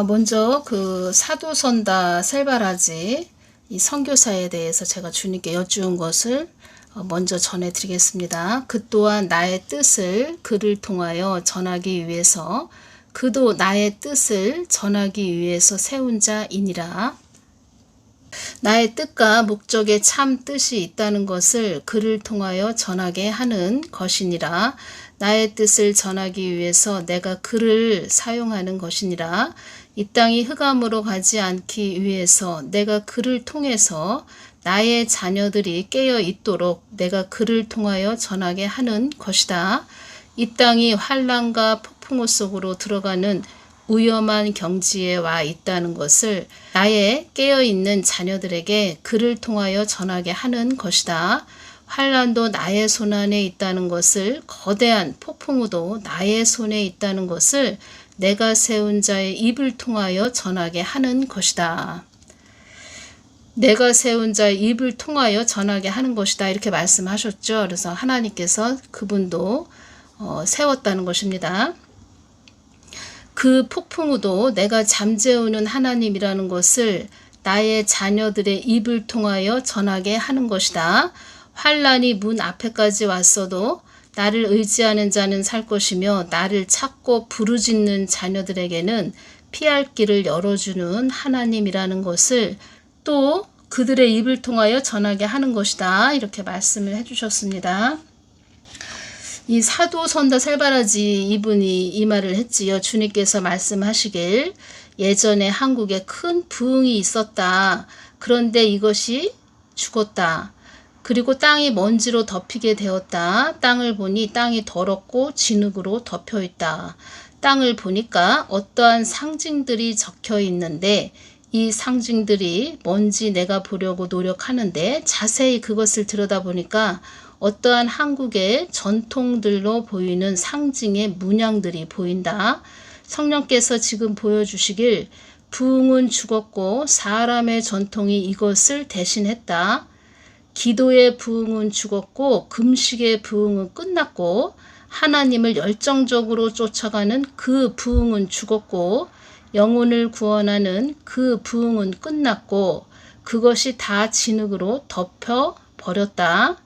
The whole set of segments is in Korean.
먼저 그 사도선다 셀바라지 이 선교사에 대해서 제가 주님께 여쭈은 것을 먼저 전해드리겠습니다. 그 또한 나의 뜻을 그를 통하여 전하기 위해서 그도 나의 뜻을 전하기 위해서 세운 자이니라. 나의 뜻과 목적에 참 뜻이 있다는 것을 그를 통하여 전하게 하는 것이니라. 나의 뜻을 전하기 위해서 내가 그를 사용하는 것이니라. 이 땅이 흑암으로 가지 않기 위해서 내가 그를 통해서 나의 자녀들이 깨어 있도록 내가 그를 통하여 전하게 하는 것이다. 이 땅이 환난과 폭풍우 속으로 들어가는 위험한 경지에 와 있다는 것을 나의 깨어있는 자녀들에게 그를 통하여 전하게 하는 것이다. 환난도 나의 손 안에 있다는 것을, 거대한 폭풍우도 나의 손에 있다는 것을 내가 세운 자의 입을 통하여 전하게 하는 것이다. 내가 세운 자의 입을 통하여 전하게 하는 것이다. 이렇게 말씀하셨죠. 그래서 하나님께서 그분도 세웠다는 것입니다. 그 폭풍우도 내가 잠재우는 하나님이라는 것을 나의 자녀들의 입을 통하여 전하게 하는 것이다. 환난이 문 앞에까지 왔어도 나를 의지하는 자는 살 것이며 나를 찾고 부르짖는 자녀들에게는 피할 길을 열어주는 하나님이라는 것을 또 그들의 입을 통하여 전하게 하는 것이다. 이렇게 말씀을 해주셨습니다. 이 사도선다 셀바라지 이분이 이 말을 했지요. 주님께서 말씀하시길 예전에 한국에 큰 부흥이 있었다. 그런데 이것이 죽었다. 그리고 땅이 먼지로 덮이게 되었다. 땅을 보니 땅이 더럽고 진흙으로 덮여 있다. 땅을 보니까 어떠한 상징들이 적혀 있는데 이 상징들이 뭔지 내가 보려고 노력하는데 자세히 그것을 들여다보니까 어떠한 한국의 전통들로 보이는 상징의 문양들이 보인다. 성령께서 지금 보여주시길 부흥은 죽었고 사람의 전통이 이것을 대신했다. 기도의 부흥은 죽었고 금식의 부흥은 끝났고 하나님을 열정적으로 쫓아가는 그 부흥은 죽었고 영혼을 구원하는 그 부흥은 끝났고 그것이 다 진흙으로 덮여 버렸다.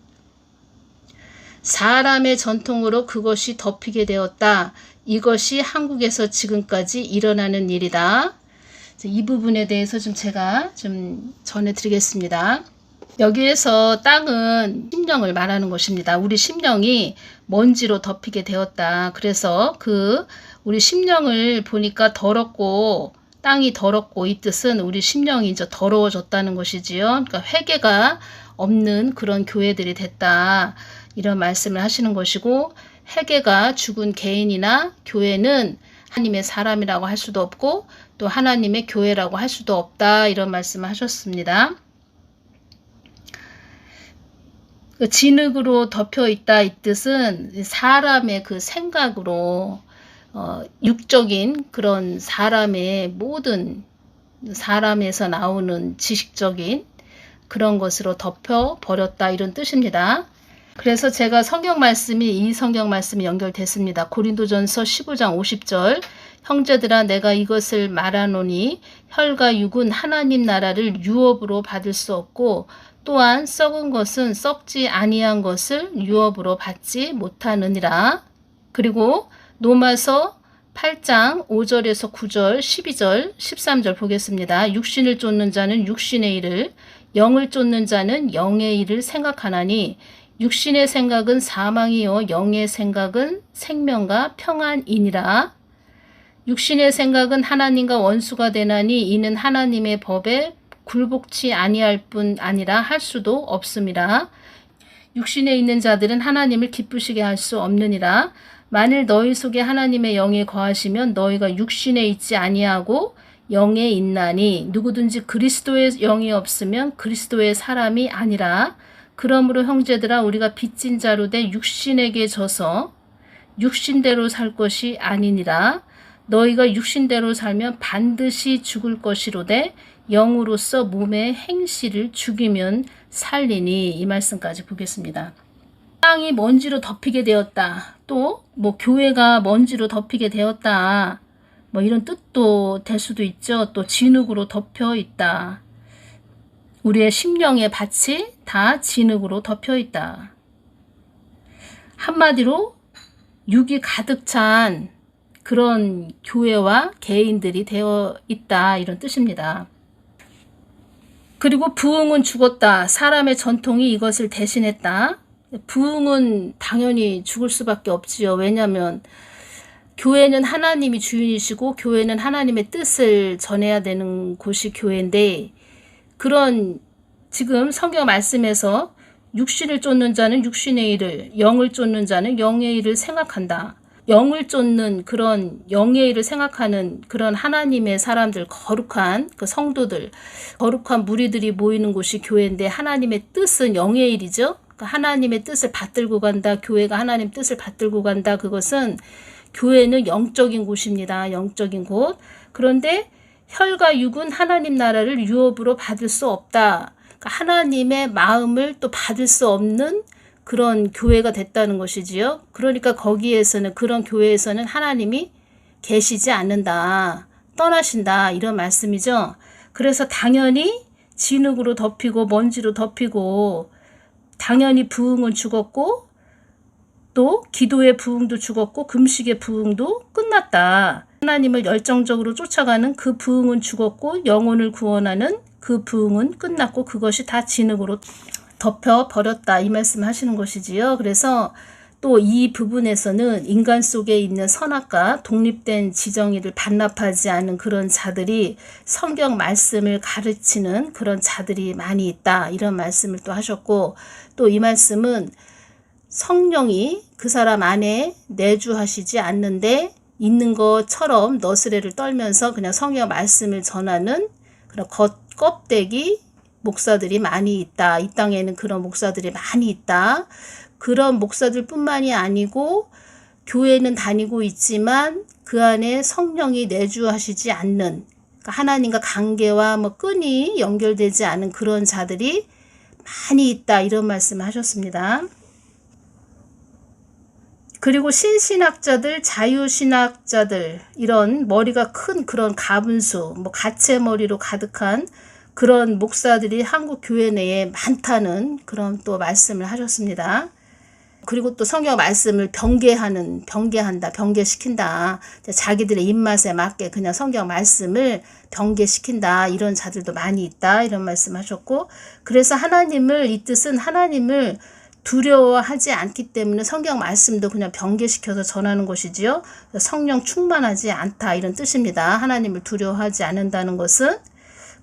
사람의 전통으로 그것이 덮이게 되었다. 이것이 한국에서 지금까지 일어나는 일이다. 이 부분에 대해서 제가 전해드리겠습니다. 여기에서 땅은 심령을 말하는 것입니다. 우리 심령이 먼지로 덮이게 되었다. 그래서 우리 심령을 보니까 더럽고 땅이 더럽고 이 뜻은 우리 심령이 이제 더러워졌다는 것이지요. 그러니까 회개가 없는 그런 교회들이 됐다. 이런 말씀을 하시는 것이고 회개가 죽은 개인이나 교회는 하나님의 사람이라고 할 수도 없고 또 하나님의 교회라고 할 수도 없다. 이런 말씀을 하셨습니다. 그 진흙으로 덮여 있다 이 뜻은 사람의 그 생각으로 육적인 그런 사람의 모든 사람에서 나오는 지식적인 그런 것으로 덮여 버렸다 이런 뜻입니다. 그래서 제가 이 성경 말씀이 연결됐습니다. 고린도전서 15장 50절 형제들아 내가 이것을 말하노니 혈과 육은 하나님 나라를 유업으로 받을 수 없고 또한 썩은 것은 썩지 아니한 것을 유업으로 받지 못하느니라. 그리고 로마서 8장 5절에서 9절 12절 13절 보겠습니다. 육신을 쫓는 자는 육신의 일을 영을 쫓는 자는 영의 일을 생각하나니 육신의 생각은 사망이요 영의 생각은 생명과 평안이니라. 육신의 생각은 하나님과 원수가 되나니 이는 하나님의 법에 굴복치 아니할 뿐 아니라 할 수도 없음이라. 육신에 있는 자들은 하나님을 기쁘시게 할 수 없느니라. 만일 너희 속에 하나님의 영이 거하시면 너희가 육신에 있지 아니하고 영에 있나니 누구든지 그리스도의 영이 없으면 그리스도의 사람이 아니라. 그러므로 형제들아 우리가 빚진 자로 돼 육신에게 져서 육신대로 살 것이 아니니라. 너희가 육신대로 살면 반드시 죽을 것이로되 영으로서 몸의 행실을 죽이면 살리니. 이 말씀까지 보겠습니다. 땅이 먼지로 덮이게 되었다. 또 교회가 먼지로 덮이게 되었다. 뭐 이런 뜻도 될 수도 있죠. 또 진흙으로 덮여 있다. 우리의 심령의 밭이 다 진흙으로 덮여 있다. 한마디로 육이 가득 찬 그런 교회와 개인들이 되어 있다, 이런 뜻입니다. 그리고 부흥은 죽었다. 사람의 전통이 이것을 대신했다. 부흥은 당연히 죽을 수밖에 없지요. 왜냐하면 교회는 하나님이 주인이시고 교회는 하나님의 뜻을 전해야 되는 곳이 교회인데, 그런 지금 성경 말씀에서 육신을 쫓는 자는 육신의 일을, 영을 쫓는 자는 영의 일을 생각한다. 영을 쫓는 그런 영의 일을 생각하는 그런 하나님의 사람들, 거룩한 그 성도들, 거룩한 무리들이 모이는 곳이 교회인데, 하나님의 뜻은 영의 일이죠. 그러니까 하나님의 뜻을 받들고 간다. 교회가 하나님 뜻을 받들고 간다. 그것은 교회는 영적인 곳입니다. 영적인 곳. 그런데 혈과 육은 하나님 나라를 유업으로 받을 수 없다. 그러니까 하나님의 마음을 또 받을 수 없는 그런 교회가 됐다는 것이지요. 그러니까 거기에서는, 그런 교회에서는 하나님이 계시지 않는다, 떠나신다, 이런 말씀이죠. 그래서 당연히 진흙으로 덮이고 먼지로 덮이고, 당연히 부흥은 죽었고, 또 기도의 부흥도 죽었고, 금식의 부흥도 끝났다. 하나님을 열정적으로 쫓아가는 그 부흥은 죽었고, 영혼을 구원하는 그 부흥은 끝났고, 그것이 다 진흙으로 덮여버렸다, 이 말씀 하시는 것이지요. 그래서 또 이 부분에서는 인간 속에 있는 선악과 독립된 지정의를 반납하지 않은 그런 자들이 성경 말씀을 가르치는 그런 자들이 많이 있다, 이런 말씀을 또 하셨고, 또 이 말씀은 성령이 그 사람 안에 내주하시지 않는데 있는 것처럼 너스레를 떨면서 그냥 성경 말씀을 전하는 그런 껍데기 목사들이 많이 있다. 이 땅에는 그런 목사들이 많이 있다. 그런 목사들 뿐만이 아니고 교회는 다니고 있지만 그 안에 성령이 내주하시지 않는, 그러니까 하나님과 관계와 뭐 끈이 연결되지 않은 그런 자들이 많이 있다, 이런 말씀을 하셨습니다. 그리고 신신학자들, 자유신학자들, 이런 머리가 큰 그런 가분수, 뭐 가채머리로 가득한 그런 목사들이 한국 교회 내에 많다는 그런 또 말씀을 하셨습니다. 그리고 또 성경 말씀을 병개시킨다. 자기들의 입맛에 맞게 그냥 성경 말씀을 병개시킨다. 이런 자들도 많이 있다, 이런 말씀 하셨고, 그래서 이 뜻은 하나님을 두려워하지 않기 때문에 성경 말씀도 그냥 병개시켜서 전하는 것이지요. 성령 충만하지 않다, 이런 뜻입니다. 하나님을 두려워하지 않는다는 것은.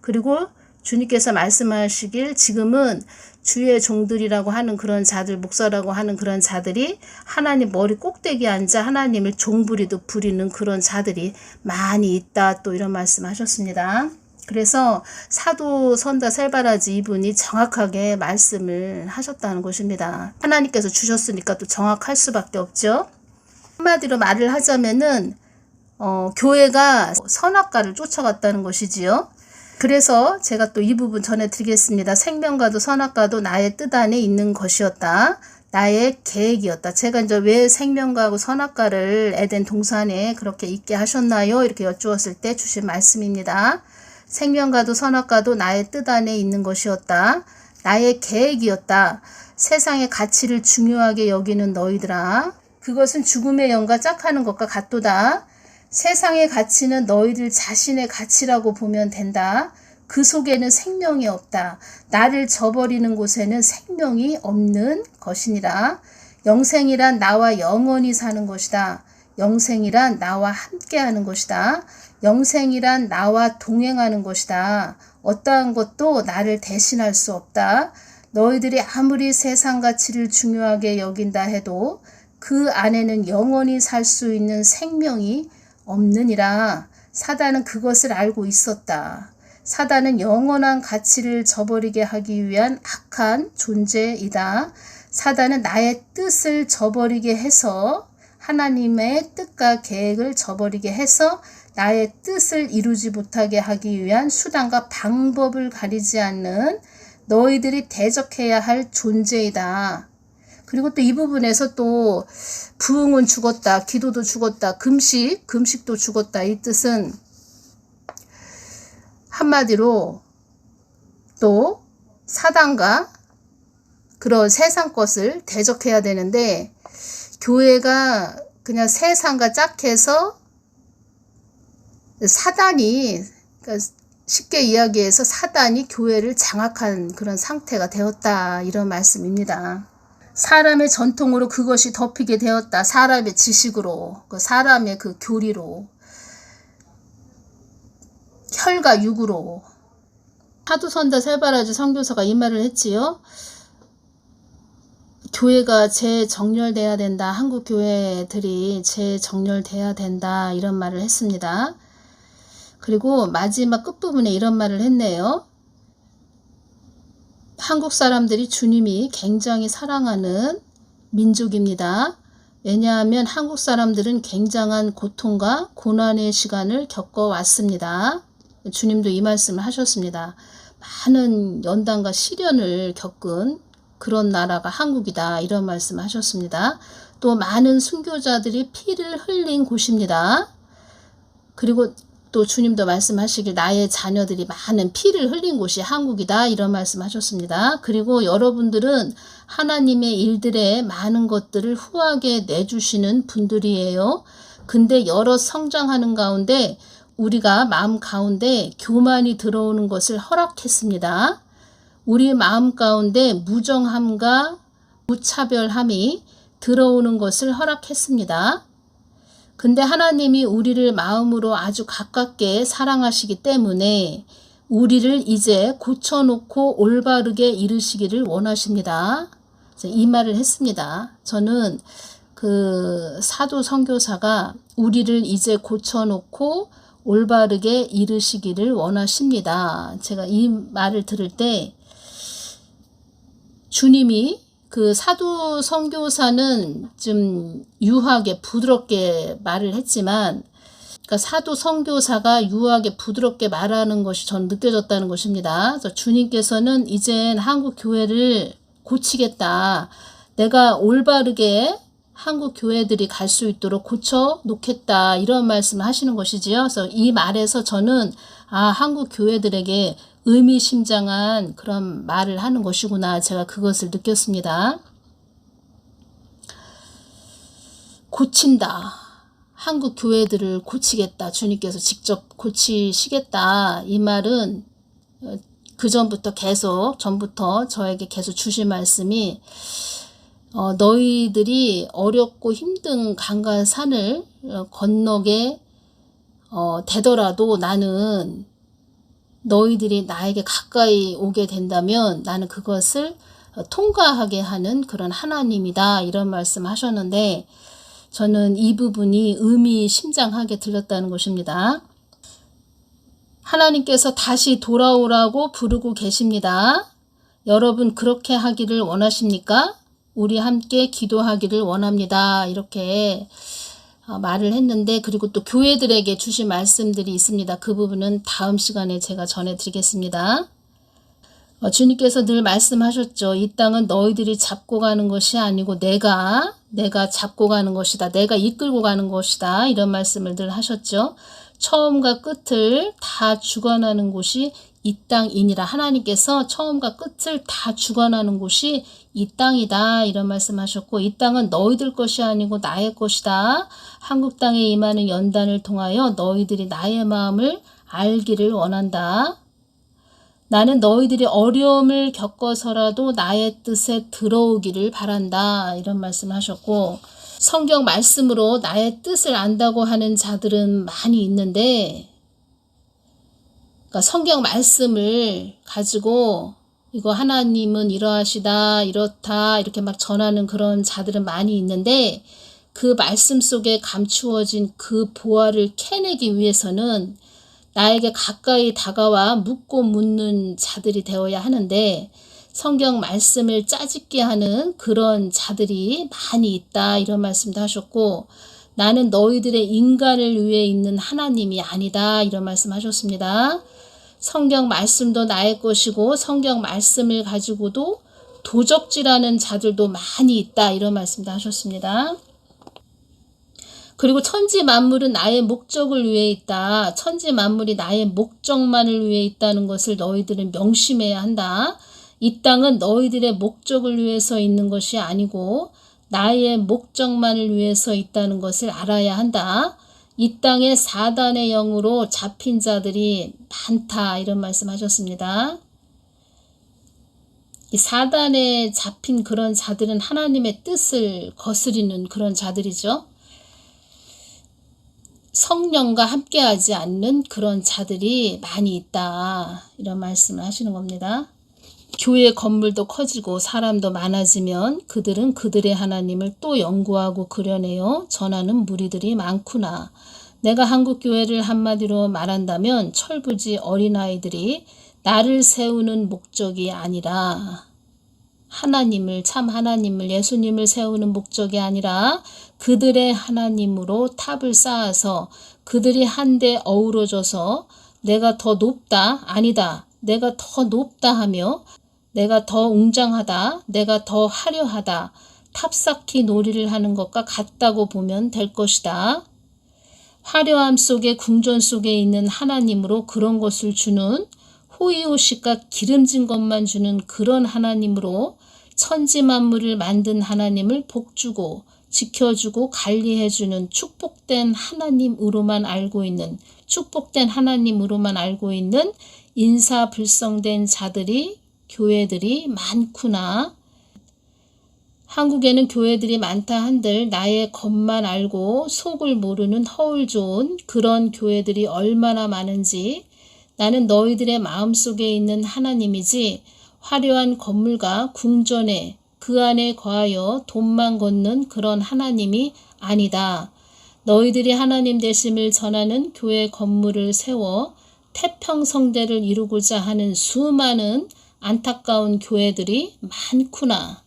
그리고 주님께서 말씀하시길, 지금은 주의 종들이라고 하는 그런 자들, 목사라고 하는 그런 자들이 하나님 머리 꼭대기에 앉아 하나님을 종부리듯 부리는 그런 자들이 많이 있다, 또 이런 말씀 하셨습니다. 그래서 사도 선다 셀바라지 이분이 정확하게 말씀을 하셨다는 것입니다. 하나님께서 주셨으니까 또 정확할 수밖에 없죠. 한마디로 말을 하자면은 교회가 선악과를 쫓아갔다는 것이지요. 그래서 제가 또 이 부분 전해드리겠습니다. 생명과도 선악과도 나의 뜻 안에 있는 것이었다. 나의 계획이었다. 제가 이제 왜 생명과하고 선악과를 에덴 동산에 그렇게 있게 하셨나요? 이렇게 여쭈었을 때 주신 말씀입니다. 생명과도 선악과도 나의 뜻 안에 있는 것이었다. 나의 계획이었다. 세상의 가치를 중요하게 여기는 너희들아, 그것은 죽음의 영과 짝하는 것과 같도다. 세상의 가치는 너희들 자신의 가치라고 보면 된다. 그 속에는 생명이 없다. 나를 저버리는 곳에는 생명이 없는 것이니라. 영생이란 나와 영원히 사는 것이다. 영생이란 나와 함께하는 것이다. 영생이란 나와 동행하는 것이다. 어떠한 것도 나를 대신할 수 없다. 너희들이 아무리 세상 가치를 중요하게 여긴다 해도 그 안에는 영원히 살 수 있는 생명이 없느니라. 사단은 그것을 알고 있었다. 사단은 영원한 가치를 저버리게 하기 위한 악한 존재이다. 사단은 나의 뜻을 저버리게 해서, 하나님의 뜻과 계획을 저버리게 해서 나의 뜻을 이루지 못하게 하기 위한 수단과 방법을 가리지 않는 너희들이 대적해야 할 존재이다. 그리고 또 이 부분에서 또 부흥은 죽었다, 기도도 죽었다, 금식도 죽었다. 이 뜻은 한마디로 또 사단과 그런 세상 것을 대적해야 되는데, 교회가 그냥 세상과 짝해서 사단이, 그러니까 쉽게 이야기해서 사단이 교회를 장악한 그런 상태가 되었다, 이런 말씀입니다. 사람의 전통으로 그것이 덮이게 되었다. 사람의 지식으로, 사람의 그 교리로, 혈과 육으로. 사두선다 셀바라지 선교사가 이 말을 했지요. 교회가 재정렬돼야 된다. 한국 교회들이 재정렬돼야 된다. 이런 말을 했습니다. 그리고 마지막 끝부분에 이런 말을 했네요. 한국 사람들이 주님이 굉장히 사랑하는 민족입니다. 왜냐하면 한국 사람들은 굉장한 고통과 고난의 시간을 겪어왔습니다. 주님도 이 말씀을 하셨습니다. 많은 연단과 시련을 겪은 그런 나라가 한국이다, 이런 말씀을 하셨습니다. 또 많은 순교자들이 피를 흘린 곳입니다. 그리고 또 주님도 말씀하시길 나의 자녀들이 많은 피를 흘린 곳이 한국이다, 이런 말씀하셨습니다. 그리고 여러분들은 하나님의 일들에 많은 것들을 후하게 내주시는 분들이에요. 근데 여러 성장하는 가운데 우리가 마음 가운데 교만이 들어오는 것을 허락했습니다. 우리 마음 가운데 무정함과 무차별함이 들어오는 것을 허락했습니다. 근데 하나님이 우리를 마음으로 아주 가깝게 사랑하시기 때문에 우리를 이제 고쳐놓고 올바르게 이르시기를 원하십니다. 이 말을 했습니다. 저는 그 사도 선교사가 우리를 이제 고쳐놓고 올바르게 이르시기를 원하십니다. 제가 이 말을 들을 때 주님이 그 사도 선교사는 좀 유하게 부드럽게 말을 했지만, 그러니까 사도 선교사가 유하게 부드럽게 말하는 것이 전 느껴졌다는 것입니다. 그래서 주님께서는 이젠 한국 교회를 고치겠다. 내가 올바르게 한국 교회들이 갈 수 있도록 고쳐 놓겠다, 이런 말씀을 하시는 것이지요. 그래서 이 말에서 저는 한국 교회들에게 의미심장한 그런 말을 하는 것이구나, 제가 그것을 느꼈습니다. 고친다. 한국 교회들을 고치겠다. 주님께서 직접 고치시겠다. 이 말은 그 전부터 전부터 저에게 계속 주신 말씀이, 너희들이 어렵고 힘든 강간 산을 건너게 되더라도 나는 너희들이 나에게 가까이 오게 된다면 나는 그것을 통과하게 하는 그런 하나님이다, 이런 말씀 하셨는데, 저는 이 부분이 의미심장하게 들렸다는 것입니다. 하나님께서 다시 돌아오라고 부르고 계십니다. 여러분 그렇게 하기를 원하십니까? 우리 함께 기도하기를 원합니다. 이렇게 말을 했는데, 그리고 또 교회들에게 주신 말씀들이 있습니다. 그 부분은 다음 시간에 제가 전해드리겠습니다. 주님께서 늘 말씀하셨죠. 이 땅은 너희들이 잡고 가는 것이 아니고 내가 잡고 가는 것이다. 내가 이끌고 가는 것이다. 이런 말씀을 늘 하셨죠. 처음과 끝을 다 주관하는 곳이 이 땅이니라. 하나님께서 처음과 끝을 다 주관하는 곳이 이 땅이다, 이런 말씀하셨고, 이 땅은 너희들 것이 아니고 나의 것이다. 한국 땅에 임하는 연단을 통하여 너희들이 나의 마음을 알기를 원한다. 나는 너희들이 어려움을 겪어서라도 나의 뜻에 들어오기를 바란다, 이런 말씀을 하셨고, 성경 말씀으로 나의 뜻을 안다고 하는 자들은 많이 있는데, 그러니까 성경 말씀을 가지고 이거 하나님은 이러하시다, 이렇다, 이렇게 막 전하는 그런 자들은 많이 있는데, 그 말씀 속에 감추어진 그 보화를 캐내기 위해서는 나에게 가까이 다가와 묻고 묻는 자들이 되어야 하는데, 성경 말씀을 짜집게 하는 그런 자들이 많이 있다, 이런 말씀도 하셨고, 나는 너희들의 인간을 위해 있는 하나님이 아니다, 이런 말씀 하셨습니다. 성경 말씀도 나의 것이고 성경 말씀을 가지고도 도적질하는 자들도 많이 있다. 이런 말씀도 하셨습니다. 그리고 천지 만물은 나의 목적을 위해 있다. 천지 만물이 나의 목적만을 위해 있다는 것을 너희들은 명심해야 한다. 이 땅은 너희들의 목적을 위해서 있는 것이 아니고 나의 목적만을 위해서 있다는 것을 알아야 한다. 이 땅에 사단의 영으로 잡힌 자들이 많다. 이런 말씀하셨습니다. 이 사단에 잡힌 그런 자들은 하나님의 뜻을 거스리는 그런 자들이죠. 성령과 함께하지 않는 그런 자들이 많이 있다. 이런 말씀을 하시는 겁니다. 교회 건물도 커지고 사람도 많아지면 그들은 그들의 하나님을 또 연구하고 그려내어 전하는 무리들이 많구나. 내가 한국교회를 한마디로 말한다면 철부지 어린아이들이 나를 세우는 목적이 아니라 참 하나님을 예수님을 세우는 목적이 아니라 그들의 하나님으로 탑을 쌓아서 그들이 한데 어우러져서 내가 더 높다 아니다 내가 더 높다 하며 내가 더 웅장하다 내가 더 화려하다 탑쌓기 놀이를 하는 것과 같다고 보면 될 것이다. 화려함 속에 궁전 속에 있는 하나님으로 그런 것을 주는 호의호식과 기름진 것만 주는 그런 하나님으로 천지 만물을 만든 하나님을 복주고 지켜주고 관리해주는 축복된 하나님으로만 알고 있는 인사불성된 자들이 교회들이 많구나. 한국에는 교회들이 많다 한들 나의 겉만 알고 속을 모르는 허울 좋은 그런 교회들이 얼마나 많은지 나는 너희들의 마음속에 있는 하나님이지 화려한 건물과 궁전에 그 안에 거하여 돈만 걷는 그런 하나님이 아니다. 너희들이 하나님 되심을 전하는 교회 건물을 세워 태평성대를 이루고자 하는 수많은 안타까운 교회들이 많구나.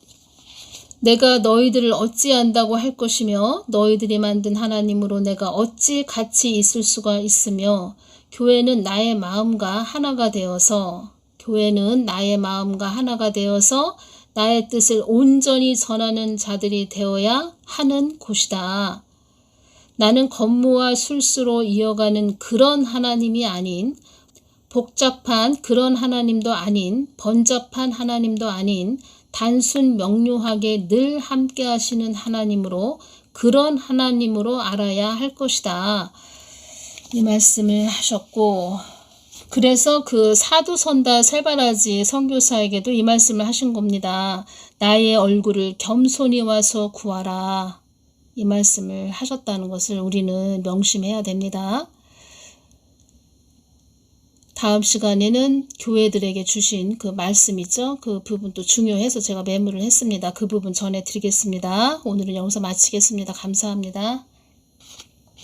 내가 너희들을 어찌한다고 할 것이며 너희들이 만든 하나님으로 내가 어찌 같이 있을 수가 있으며 교회는 나의 마음과 하나가 되어서 나의 뜻을 온전히 전하는 자들이 되어야 하는 곳이다. 나는 건무와 술수로 이어가는 그런 하나님이 아닌 복잡한 그런 하나님도 아닌 번잡한 하나님도 아닌 단순 명료하게 늘 함께 하시는 하나님으로 그런 하나님으로 알아야 할 것이다. 이 말씀을 하셨고 그래서 그 사두선다 셀바라지 선교사에게도 이 말씀을 하신 겁니다. 나의 얼굴을 겸손히 와서 구하라. 이 말씀을 하셨다는 것을 우리는 명심해야 됩니다. 다음 시간에는 교회들에게 주신 그 말씀 있죠? 그 부분도 중요해서 제가 메모를 했습니다. 그 부분 전해드리겠습니다. 오늘은 여기서 마치겠습니다. 감사합니다.